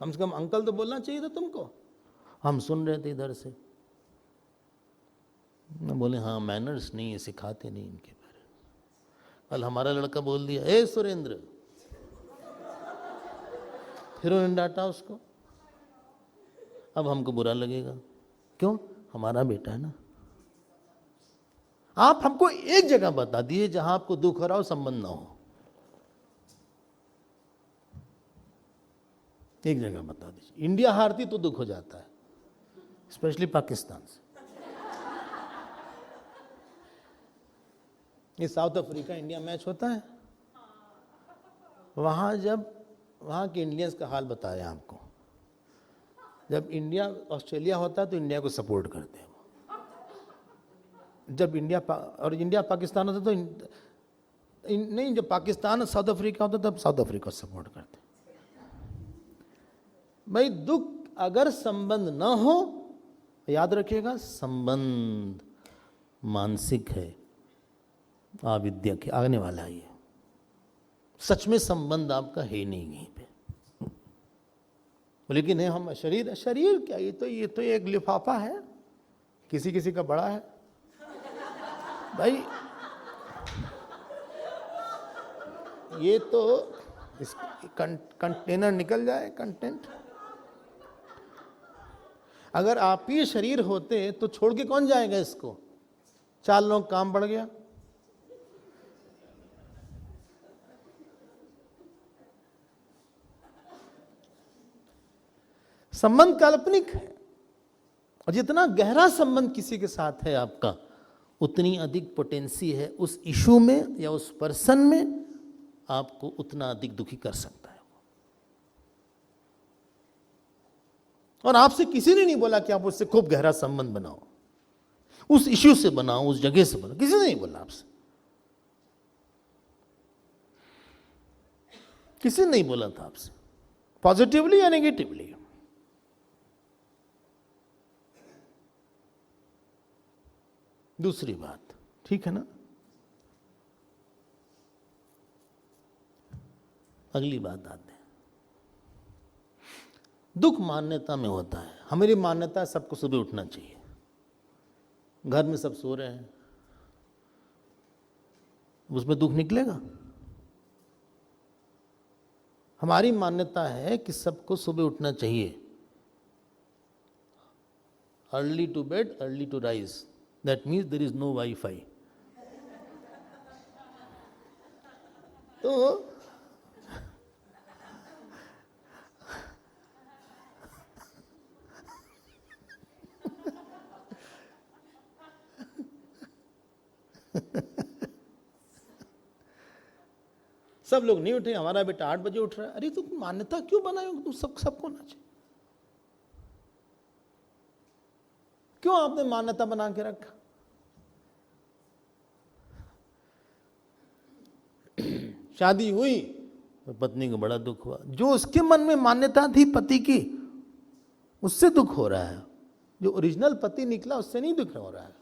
कम से कम अंकल तो बोलना चाहिए था तुमको। हम सुन रहे थे इधर से, बोले हाँ मैनर्स नहीं है, सिखाते नहीं इनके बारे में। कल हमारा लड़का बोल दिया ए सुरेंद्र, फिर उन्होंने डांटा उसको। अब हमको बुरा लगेगा, क्यों? हमारा बेटा है ना। आप हमको एक जगह बता दिए जहां आपको दुख हो रहा हो, संबंध ना हो, एक जगह बता दीजिए। इंडिया हारती तो दुख हो जाता है, स्पेशली पाकिस्तान से। ये साउथ अफ्रीका इंडिया मैच होता है, वहां के इंडियंस का हाल बताया आपको। जब इंडिया ऑस्ट्रेलिया होता है तो इंडिया को सपोर्ट करते हैं, जब इंडिया पाकिस्तान होता तो नहीं, जब पाकिस्तान साउथ अफ्रीका होता तब साउथ अफ्रीका सपोर्ट करते। भाई दुख अगर संबंध न हो, याद रखिएगा, संबंध मानसिक है, आविद्यक है, आने वाला है। सच में संबंध आपका है नहीं कहीं पे, लेकिन है हम शरीर। शरीर क्या, ये तो एक लिफाफा है, किसी किसी का बड़ा है भाई। ये तो इस कंटेनर निकल जाए, कंटेंट। अगर आप ही शरीर होते तो छोड़ के कौन जाएगा इसको? 4 लोग, काम बढ़ गया। संबंध काल्पनिक है, और जितना गहरा संबंध किसी के साथ है आपका, उतनी अधिक पोटेंसी है उस इशू में या उस पर्सन में, आपको उतना अधिक दुखी कर सकता है। और आपसे किसी ने नहीं बोला कि आप उससे खूब गहरा संबंध बनाओ, उस इश्यू से बनाओ, उस जगह से बनाओ, किसी ने नहीं बोला आपसे, किसी ने नहीं बोला था आपसे, पॉजिटिवली या नेगेटिवली। दूसरी बात, ठीक है ना, अगली बात आते हैं। दुख मान्यता में होता है। हमारी मान्यता है सबको सुबह उठना चाहिए। घर में सब सो रहे हैं, उसमें दुख निकलेगा? हमारी मान्यता है कि सबको सुबह उठना चाहिए, early to bed early to rise, that means there is no WiFi. तो सब लोग नहीं उठे, हमारा बेटा 8 बजे उठ रहा है। अरे तुम मान्यता क्यों बनाए हो तुम सबको होना चाहिए? क्यों आपने मान्यता बना के रखा? शादी हुई तो पत्नी को बड़ा दुख हुआ, जो उसके मन में मान्यता थी पति की, उससे दुख हो रहा है। जो ओरिजिनल पति निकला उससे नहीं दुख हो रहा है।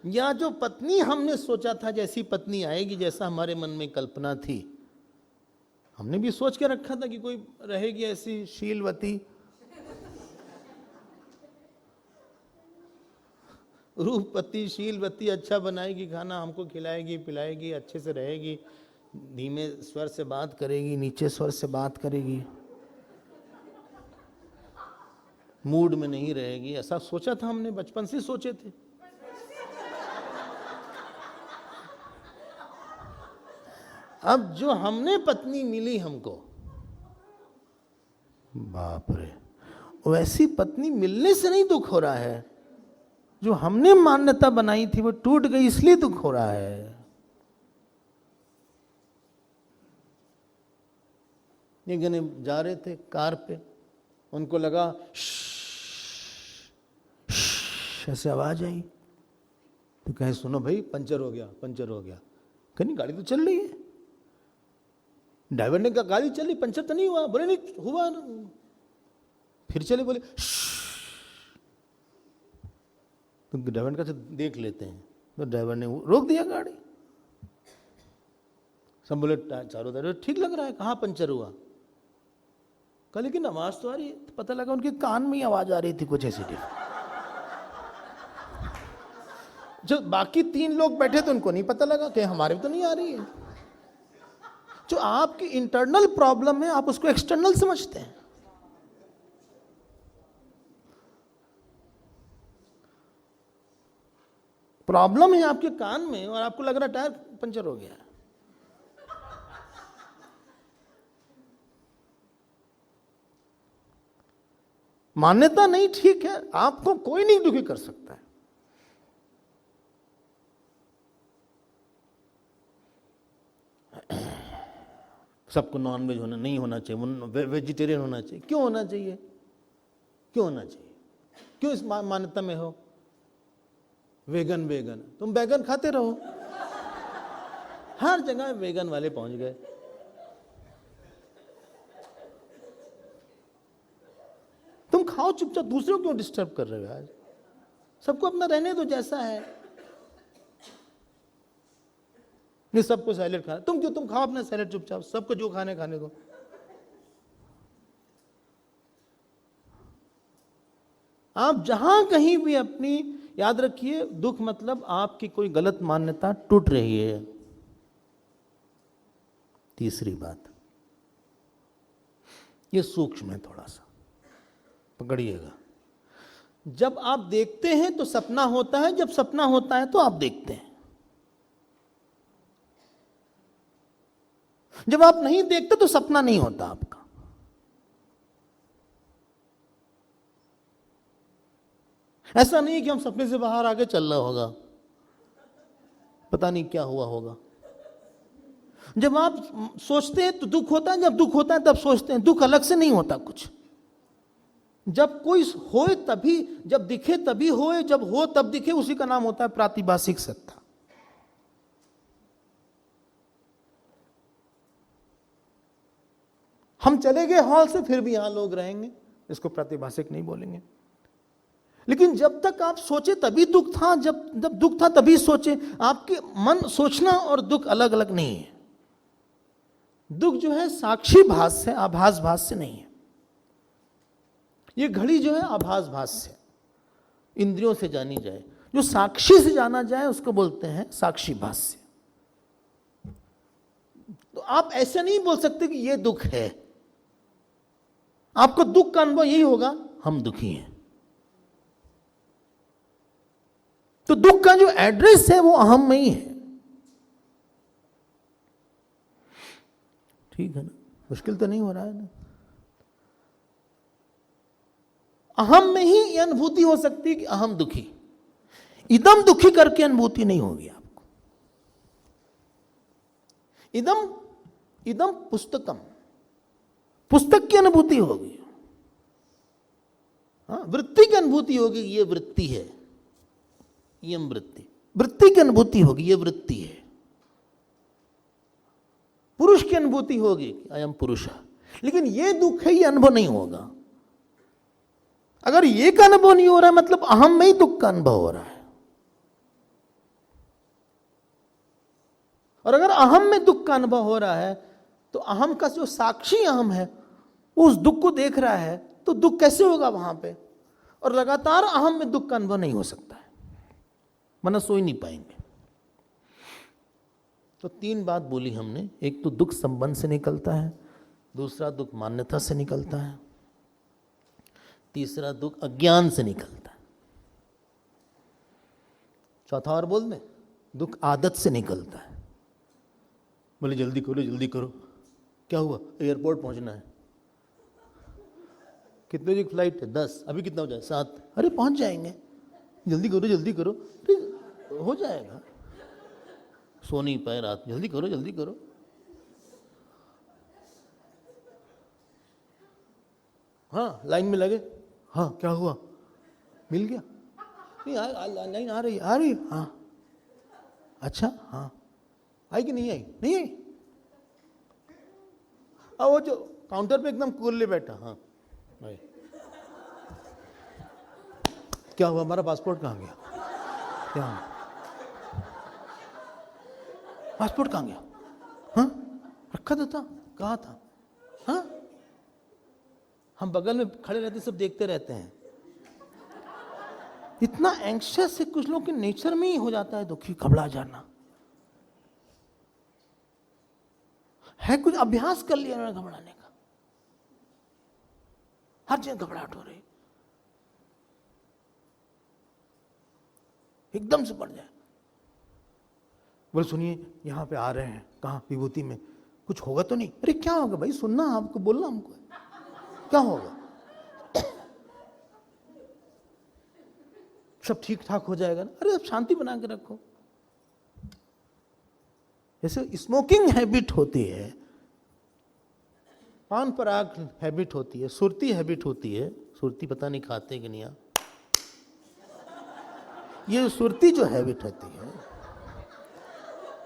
या जो पत्नी हमने सोचा था जैसी पत्नी आएगी, जैसा हमारे मन में कल्पना थी, हमने भी सोच के रखा था कि कोई रहेगी ऐसी शीलवती, रूपवती, शीलवती, अच्छा बनाएगी खाना, हमको खिलाएगी पिलाएगी, अच्छे से रहेगी, धीमे स्वर से बात करेगी, नीचे स्वर से बात करेगी, मूड में नहीं रहेगी। ऐसा सोचा था हमने, बचपन से सोचे थे। अब जो हमने पत्नी मिली हमको, बाप रे, वैसी पत्नी मिलने से नहीं दुख हो रहा है, जो हमने मान्यता बनाई थी वो टूट गई इसलिए दुख हो रहा है। ये गने जा रहे थे कार पे, उनको लगा ऐसे आवाज आई, तो कहे सुनो भाई पंचर हो गया, पंचर हो गया। कहीं गाड़ी तो चल रही है। ड्राइवर ने कहा गाड़ी चल रही, पंचर तो नहीं हुआ? बोले नहीं हुआ ना। फिर चले, बोले तो ड्राइवर ने कहा देख लेते हैं। तो ड्राइवर ने रोक दिया गाड़ी। सब बोले चारों तरफ ठीक लग रहा है, कहाँ पंचर हुआ? कहा लेकिन आवाज तो आ रही है। तो पता लगा उनके कान में ही आवाज आ रही थी कुछ ऐसी। जो बाकी 3 लोग बैठे थे उनको नहीं पता लगा कि हमारे भी तो नहीं आ रही है। जो आपकी इंटरनल प्रॉब्लम है आप उसको एक्सटर्नल समझते हैं। प्रॉब्लम है आपके कान में और आपको लग रहा टायर पंचर हो गया। मान्यता नहीं ठीक है, आपको कोई नहीं दुखी कर सकता है। सबको नॉनवेज होना नहीं होना चाहिए, वेजिटेरियन होना चाहिए। क्यों होना चाहिए? क्यों होना चाहिए? क्यों इस मान्यता में हो? वेगन वेगन, तुम बैगन खाते रहो, हर जगह वेगन वाले पहुंच गए। तुम खाओ चुपचाप, दूसरों को क्यों डिस्टर्ब कर रहे हो? आज सबको अपना रहने दो जैसा है। ये सबको सैलेड खाना, तुम खाओ अपना सैलेड चुपचाप, सबको जो खाने खाने दो। आप जहां कहीं भी अपनी याद रखिए, दुख मतलब आपकी कोई गलत मान्यता टूट रही है। तीसरी बात, ये सूक्ष्म है, थोड़ा सा पकड़िएगा। जब आप देखते हैं तो सपना होता है, जब सपना होता है तो आप देखते हैं। जब आप नहीं देखते तो सपना नहीं होता आपका। ऐसा नहीं है कि हम सपने से बाहर आके चल रहा होगा, पता नहीं क्या हुआ होगा। जब आप सोचते हैं तो दुख होता है, जब दुख होता है तब सोचते हैं। दुख अलग से नहीं होता कुछ। जब कोई होए तभी, जब दिखे तभी होए, जब हो तब दिखे, उसी का नाम होता है प्रातिभासिक सत्ता। हम चले गए हॉल से, फिर भी यहां लोग रहेंगे, इसको प्रातिभासिक नहीं बोलेंगे। लेकिन जब तक आप सोचे तभी दुख था, जब दुख था तभी सोचे। आपके मन, सोचना और दुख अलग अलग नहीं है। दुख जो है साक्षी भास से, आभास भास से नहीं है। ये घड़ी जो है आभास भास से, इंद्रियों से जानी जाए। जो साक्षी से जाना जाए उसको बोलते हैं साक्षी भास से। तो आप ऐसे नहीं बोल सकते कि ये दुख है। आपको दुख का अनुभव यही होगा, हम दुखी हैं। तो दुख का जो एड्रेस है वो अहम में ही है। ठीक है ना, मुश्किल तो नहीं हो रहा है ना। अहम में ही यह अनुभूति हो सकती है कि अहम दुखी। इदम दुखी करके अनुभूति नहीं होगी आपको। इदम पुस्तकम, पुस्तक की अनुभूति होगी। हाँ, वृत्ति की अनुभूति होगी, ये वृत्ति है, यम वृत्ति। वृत्ति की अनुभूति होगी, ये वृत्ति है। पुरुष की अनुभूति होगी, अयम पुरुष। लेकिन ये दुख है, ये अनुभव नहीं होगा। अगर ये का अनुभव नहीं हो रहा है, मतलब अहम में ही दुख का अनुभव हो रहा है। और अगर अहम में दुख का अनुभव हो रहा है, तो अहम का जो साक्षी अहम है वो उस दुख को देख रहा है, तो दुख कैसे होगा वहां पे। और लगातार अहम में दुख का अनुभव नहीं हो सकता है, वरना सो ही नहीं पाएंगे। तो तीन बात बोली हमने। एक तो दुख संबंध से निकलता है, दूसरा दुख मान्यता से निकलता है, तीसरा दुख अज्ञान से निकलता है, चौथा और बोल दें, दुख आदत से निकलता है। बोले जल्दी करो जल्दी करो, क्या हुआ, एयरपोर्ट पहुंचना है। कितने बजे की फ्लाइट है? 10। अभी कितना हो जाए? 7। अरे पहुंच जाएंगे, जल्दी करो जल्दी करो। हो जाएगा, सो नहीं पाए रात, जल्दी करो जल्दी करो। हाँ, लाइन में लगे। हाँ, क्या हुआ, मिल गया? नहीं, लाइन आ रही। हाँ, अच्छा, हाँ, आई कि नहीं आई? नहीं आई। वो जो काउंटर पे एकदम कूल बैठा, हाँ भाई, क्या हुआ, हमारा पासपोर्ट कहाँ गया? क्या पासपोर्ट कहाँ गया? हाँ, रखा तो था, कहाँ था? हाँ, हम बगल में खड़े रहते, सब देखते रहते हैं। इतना एंग्शियस है, कुछ लोग के नेचर में ही हो जाता है दुखी, घबरा जाना है। कुछ अभ्यास कर लिया उन्होंने घबराने का, हर जगह घबराहट हो रही, एकदम से बढ़ जाए। बोले सुनिए, यहां पे आ रहे हैं, कहां? विभूति में। कुछ होगा तो नहीं? अरे क्या होगा भाई, सुनना आपको, बोलना हमको, क्या होगा? सब ठीक ठाक हो जाएगा ना। अरे अब शांति बना के रखो। जैसे स्मोकिंग हैबिट होती है, पान पराग हैबिट होती है, सुरती हैबिट होती है। सुरती पता नहीं खाते कि नहीं आप? ये सुरती जो हैबिट होती है,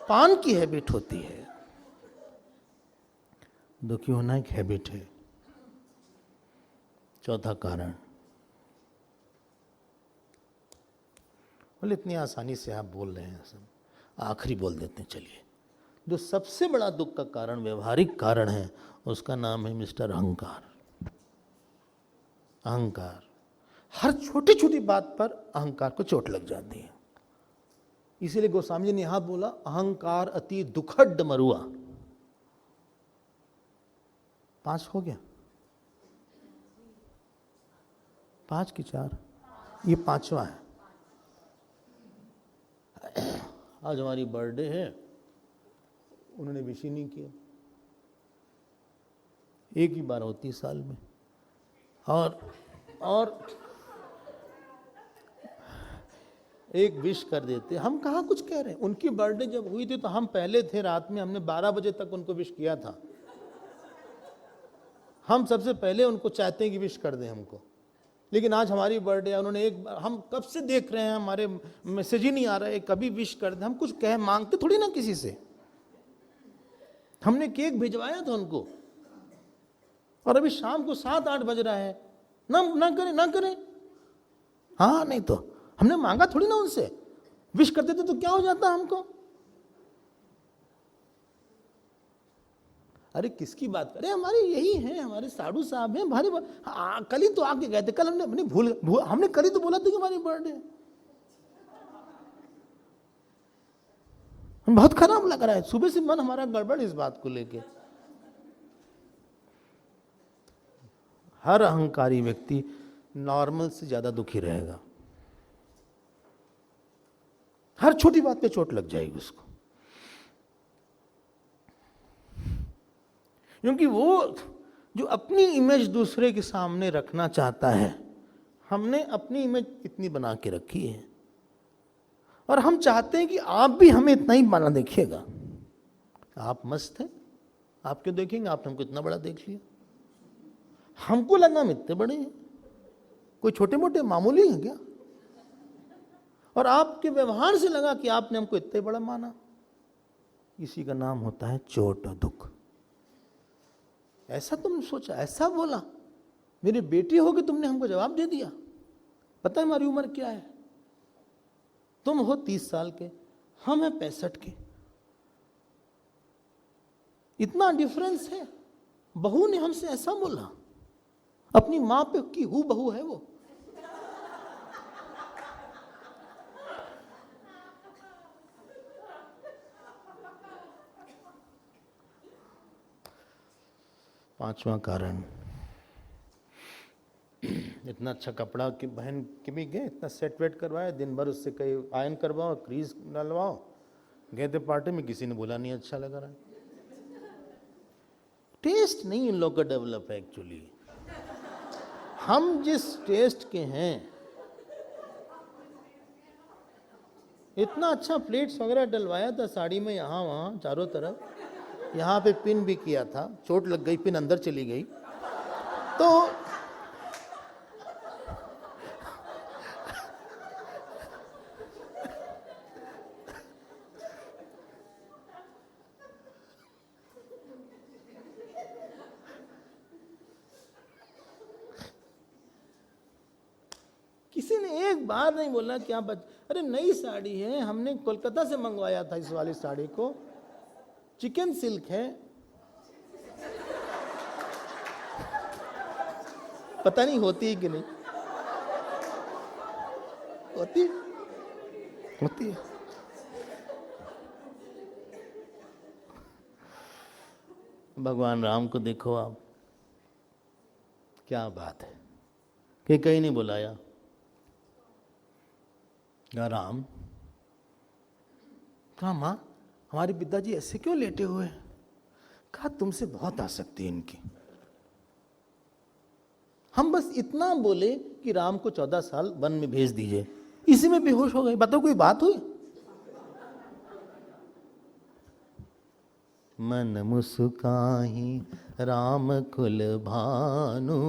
पान की हैबिट होती है। दुखी होना एक हैबिट है। चौथा कारण, बोले इतनी आसानी से आप बोल रहे हैं, सब आखिरी बोल देते हैं। चलिए, जो सबसे बड़ा दुख का कारण, व्यवहारिक कारण है, उसका नाम है मिस्टर अहंकार। अहंकार हर छोटी छोटी बात पर अहंकार को चोट लग जाती है। इसीलिए गोस्वामी जी ने यहां बोला, अहंकार अति दुखद मरुआ। 5 हो गया, 5 की 4, ये 5वां है। आज हमारी बर्थडे है, उन्होंने विश ही नहीं किया। एक ही बार होती साल में, और एक विश कर देते। हम कहाँ कुछ कह रहे हैं। उनकी बर्थडे जब हुई थी तो हम पहले थे, रात में हमने 12 बजे तक उनको विश किया था। हम सबसे पहले उनको चाहते हैं कि विश कर दें हमको। लेकिन आज हमारी बर्थडे है, उन्होंने एक बार, हम कब से देख रहे हैं, हमारे मैसेज ही नहीं आ रहा है, कभी विश कर दें। हम कुछ कह मांगते थोड़ी ना किसी से। हमने केक भिजवाया था उनको, और अभी शाम को 7-8 बज रहा है, ना करें। हाँ, नहीं तो हमने मांगा थोड़ी ना उनसे। विश कर देते तो क्या हो जाता हमको। अरे किसकी बात करें, हमारे यही हैं, हमारे साधु साहब हैं, भारी कल ही तो आके गए थे। कल हमने अपनी हमने कल ही तो बोला था कि हमारी बर्थडे। बहुत खराब लग रहा है, सुबह से मन हमारा गड़बड़ इस बात को लेके। हर अहंकारी व्यक्ति नॉर्मल से ज्यादा दुखी रहेगा। हर छोटी बात पे चोट लग जाएगी उसको, क्योंकि वो जो अपनी इमेज दूसरे के सामने रखना चाहता है, हमने अपनी इमेज इतनी बना के रखी है, और हम चाहते हैं कि आप भी हमें इतना ही बना देखिएगा। आप मस्त हैं, आप क्यों देखेंगे, आपने हमको इतना बड़ा देख लिया। हमको लगा हम इतने बड़े हैं, कोई छोटे मोटे मामूली हैं क्या। और आपके व्यवहार से लगा कि आपने हमको इतने बड़ा माना। इसी का नाम होता है चोट और दुख। ऐसा तुमने सोचा, ऐसा बोला, मेरी बेटी होगी, तुमने हमको जवाब दे दिया। पता है हमारी उम्र क्या है, तुम हो 30 साल के, हम हैं 65 के। इतना डिफरेंस है। बहू ने हमसे ऐसा बोला, अपनी मां पे की हूँ बहू है वो। पांचवा कारण, इतना अच्छा कपड़ा कि बहन के भी गए, इतना सेट वेट करवाया, दिन भर उससे कहीं आयन करवाओ, क्रीज डलवाओ, गए थे पार्टी में, किसी ने बोला नहीं अच्छा लगा रहा। टेस्ट नहीं इन लोग का डेवलप है एक्चुअली। हम जिस टेस्ट के हैं, इतना अच्छा प्लेट्स वगैरह डलवाया था साड़ी में, यहाँ वहाँ चारों तरफ, यहाँ पे पिन भी किया था, चोट लग गई, पिन अंदर चली गई। तो किसी ने एक बार नहीं बोला क्या अरे नई साड़ी है, हमने कोलकाता से मंगवाया था इस वाली साड़ी को, चिकन सिल्क है, पता नहीं होती है कि नहीं होती है। भगवान राम को देखो आप, क्या बात है कि कहीं नहीं बुलाया। राम, कहा माँ हमारे पिताजी ऐसे क्यों लेटे हुए हैं। कहा तुमसे बहुत आसक्ति है इनकी। हम बस इतना बोले कि राम को 14 साल वन में भेज दीजिए, इसी में बेहोश हो गए। बताओ कोई बात हुई। मन मुस्काही राम कुल भानु,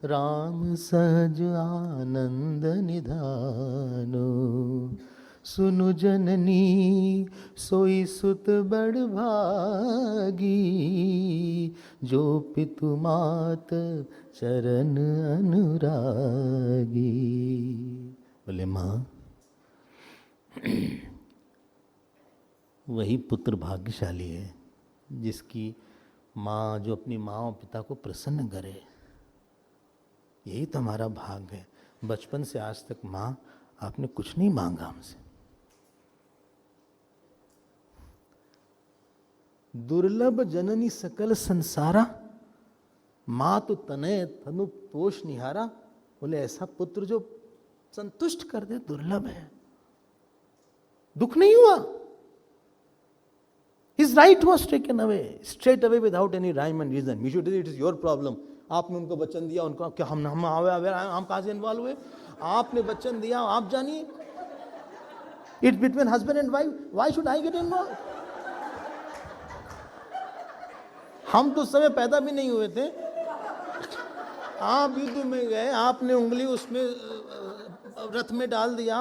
राम सहज आनंद निधानु, सुनु जननी सोई सुत बड़ भागी, जो पितु मात चरण अनुरागी। बोले माँ, वही पुत्र भाग्यशाली है जिसकी माँ, जो अपनी माँ और पिता को प्रसन्न करे। यही तो हमारा भाग्य है। बचपन से आज तक माँ आपने कुछ नहीं मांगा हमसे। दुर्लभ जननी सकल संसारा, माँ तो तनय तनु तोष निहारा। बोले ऐसा पुत्र जो संतुष्ट कर दे दुर्लभ है। दुख नहीं हुआ। His right was taken away, straight away without any rhyme and reason. You should say it is your problem. आपने उनको वचन दिया, उनको क्या हम कहाँ से इन्वॉल्व हुए? आपने वचन दिया, आप जानिए। It's between husband and wife. Why should I get involved? हम तो समय पैदा भी नहीं हुए थे। आप युद्ध में गए, आपने उंगली उसमें रथ में डाल दिया,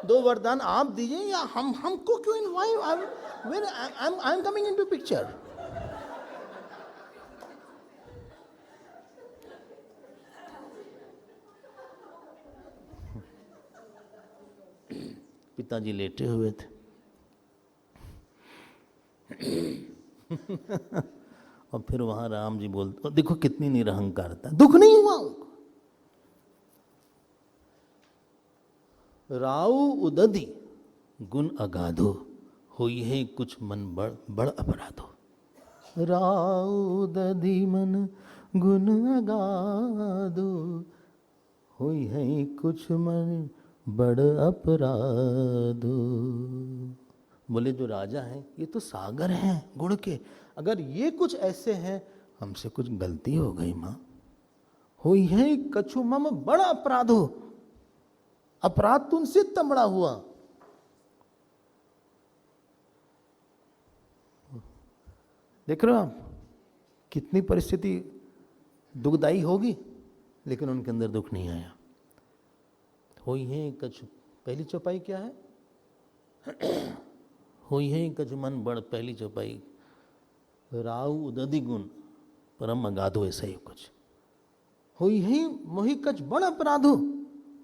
2 वरदान आप दीजिए, या हमको क्यों involve? I am coming into picture. पिताजी लेटे हुए थे और फिर वहां राम जी बोलते, देखो कितनी निरहंकारता, दुख नहीं हुआ उनको। राउ उदधि गुण अगाधो, होई है कुछ मन बड़ अपराधो। राउ उदधि मन गुण अगाधो, होई है कुछ मन बड़ अपराधो। बोले जो राजा हैं ये तो सागर हैं गुण के, अगर ये कुछ ऐसे हैं, हमसे कुछ गलती हो गई माँ। हुई है कछु मम बड़ा अपराध हो, अपराध तुमसे इतना बड़ा हुआ। देख रहे हो आप कितनी परिस्थिति दुखदाई होगी, लेकिन उनके अंदर दुख नहीं आया। हुई है कछु, पहली चौपाई क्या है? हुई है कछु मन बड़, पहली चौपाई। राउ उदधि गुण परम अगाधो, ऐसा ही कुछ। हुई है मोहि कछ बड़ अपराधो।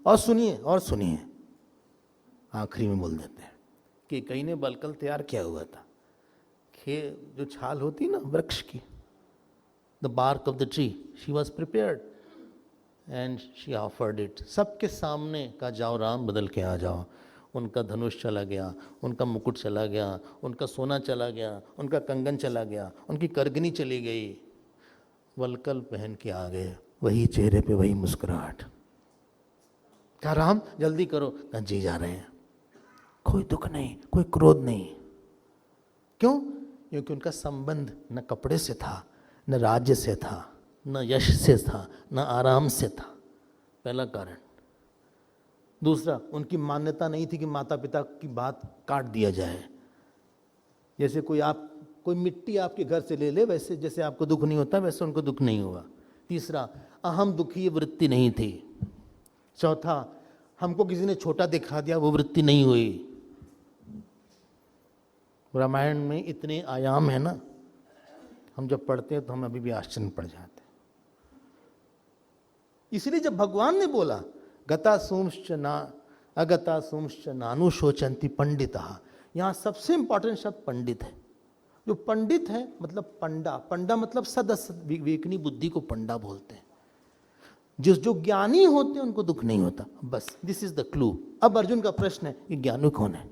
और सुनिए आखिरी में बोल देते हैं कि कहीं ने बलकल तैयार किया हुआ था। जो छाल होती ना वृक्ष की, the bark of the tree, she was prepared and she offered it. सबके सामने का जाओ राम, बदल के आ जाओ। उनका धनुष चला गया, उनका मुकुट चला गया, उनका सोना चला गया, उनका कंगन चला गया, उनकी करगनी चली गई। वलकल पहन के आ गए, वही चेहरे पे वही मुस्कुराहट। क्या राम जल्दी करो? कहाँ जी जा रहे हैं। कोई दुख नहीं, कोई क्रोध नहीं। क्यों? क्योंकि उनका संबंध न कपड़े से था, न राज्य से था, न यश से था, न आराम से था। पहला कारण। दूसरा, उनकी मान्यता नहीं थी कि माता पिता की बात काट दिया जाए। जैसे कोई मिट्टी आपके घर से ले ले, वैसे जैसे आपको दुख नहीं होता वैसे उनको दुख नहीं हुआ। तीसरा, अहम दुखी वृत्ति नहीं थी। चौथा, हमको किसी ने छोटा दिखा दिया, वो वृत्ति नहीं हुई। रामायण में इतने आयाम है ना, हम जब पढ़ते हैं तो हम अभी भी आश्चर्य पड़ जाते हैं। इसलिए जब भगवान ने बोला गता सोमश्च ना अगता सोमश्च नानु शोचंती पंडिता, यहाँ सबसे इंपॉर्टेंट शब्द पंडित है। जो पंडित है मतलब पंडा, पंडा मतलब सदस्य, विवेकनी बुद्धि को पंडा बोलते हैं। जो ज्ञानी होते हैं उनको दुख नहीं होता। बस दिस इज द क्लू। अब अर्जुन का प्रश्न है, ये ज्ञानी कौन है?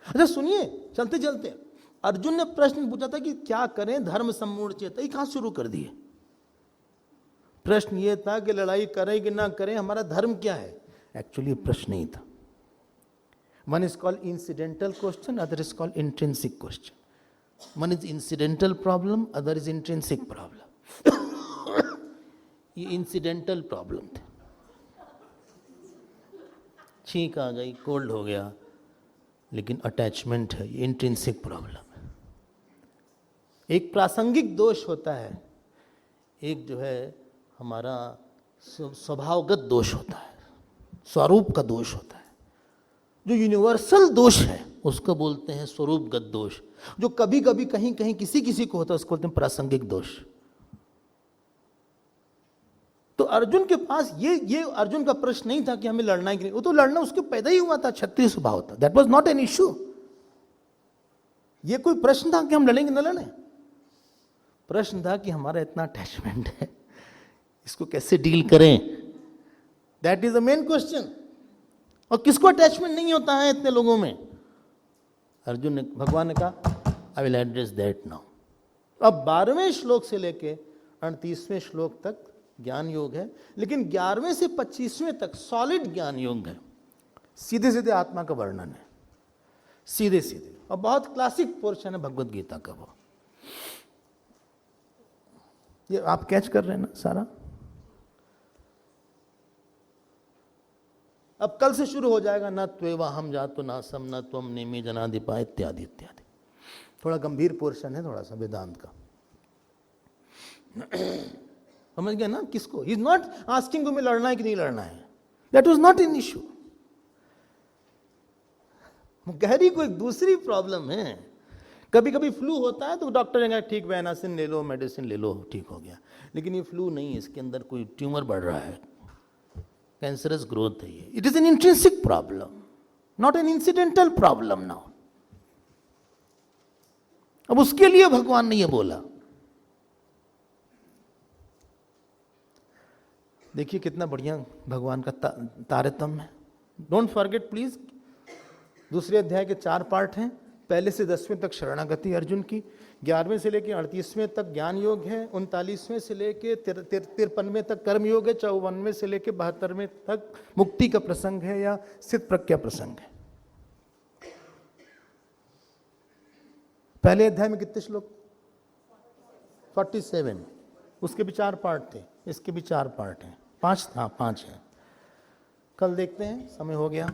अच्छा सुनिए, चलते चलते अर्जुन ने प्रश्न पूछा था कि क्या करें धर्म सम्मूढ़ चेत, ये कहां शुरू कर दिए? प्रश्न ये था कि लड़ाई करें कि ना करें, हमारा धर्म क्या है? एक्चुअली प्रश्न नहीं था। One is called incidental question, other is called intrinsic question. One is incidental problem, other is intrinsic problem. ये इंसिडेंटल प्रॉब्लम थे, छींक आ गई, कोल्ड हो गया, लेकिन अटैचमेंट है, ये इंट्रिंसिक प्रॉब्लम है। एक प्रासंगिक दोष होता है, एक जो है हमारा स्वभावगत दोष होता है, स्वरूप का दोष होता है। जो यूनिवर्सल दोष है उसको बोलते हैं स्वरूपगत दोष। जो कभी कभी कहीं कहीं किसी को होता है उसको बोलते हैं प्रासंगिक दोष। तो अर्जुन के पास ये अर्जुन का प्रश्न नहीं था कि हमें लड़ना है कि नहीं, वो तो लड़ना उसके पैदा ही हुआ था, क्षत्रिय स्वभाव था। That was not an issue. ये कोई प्रश्न था कि हम लड़ेंगे न लड़ें? प्रश्न था कि हमारा इतना अटैचमेंट है, इसको कैसे डील करें? That is the main question. और किसको अटैचमेंट नहीं होता है इतने लोगों में? अर्जुन ने, भगवान ने कहा I will address that now. अब 12वें श्लोक से लेके 38वें श्लोक तक ज्ञान योग है, लेकिन 11वें से 25वें तक सॉलिड ज्ञान योग है। सीधे सीधे आत्मा का वर्णन है, सीधे सीधे, और बहुत क्लासिक पोर्शन है भगवत गीता का वो। ये आप कैच कर रहे हैं ना सारा? अब कल से शुरू हो जाएगा, न त्वेवा हम जातो नासम न त्वम नेमि जनाधिपा इत्यादि इत्यादि। थोड़ा गंभीर पोर्शन है थोड़ा सा वेदांत का। समझ गया ना किसको? ही इज नॉट आस्किंग तुम्हें लड़ना है कि नहीं लड़ना है, that was not an issue. गहरी कोई दूसरी प्रॉब्लम है। कभी कभी फ्लू होता है तो डॉक्टर कहेगा ठीक वैनासिन ले लो, मेडिसिन ले लो, ठीक हो गया। लेकिन ये फ्लू नहीं है, इसके अंदर कोई ट्यूमर बढ़ रहा है, कैंसरस ग्रोथ है ये। It is an intrinsic problem, not an incidental problem now. अब उसके लिए भगवान ने ये बोला। देखिए कितना बढ़िया भगवान का तारतम्य है। डोंट फॉरगेट प्लीज, दूसरे अध्याय के 4 पार्ट हैं। पहले से 10वें तक शरणागति अर्जुन की, 11वें से लेकर 38वें तक ज्ञान योग है, 39वें से लेकर 53वें तक कर्म योग है, 54वें से लेकर 72वें तक मुक्ति का प्रसंग है या स्थित प्रज्ञा प्रसंग है। पहले अध्याय में कितने श्लोक? 47। उसके भी 4 पार्ट थे, इसके भी 4 पार्ट हैं। 5 है। कल देखते हैं, समय हो गया।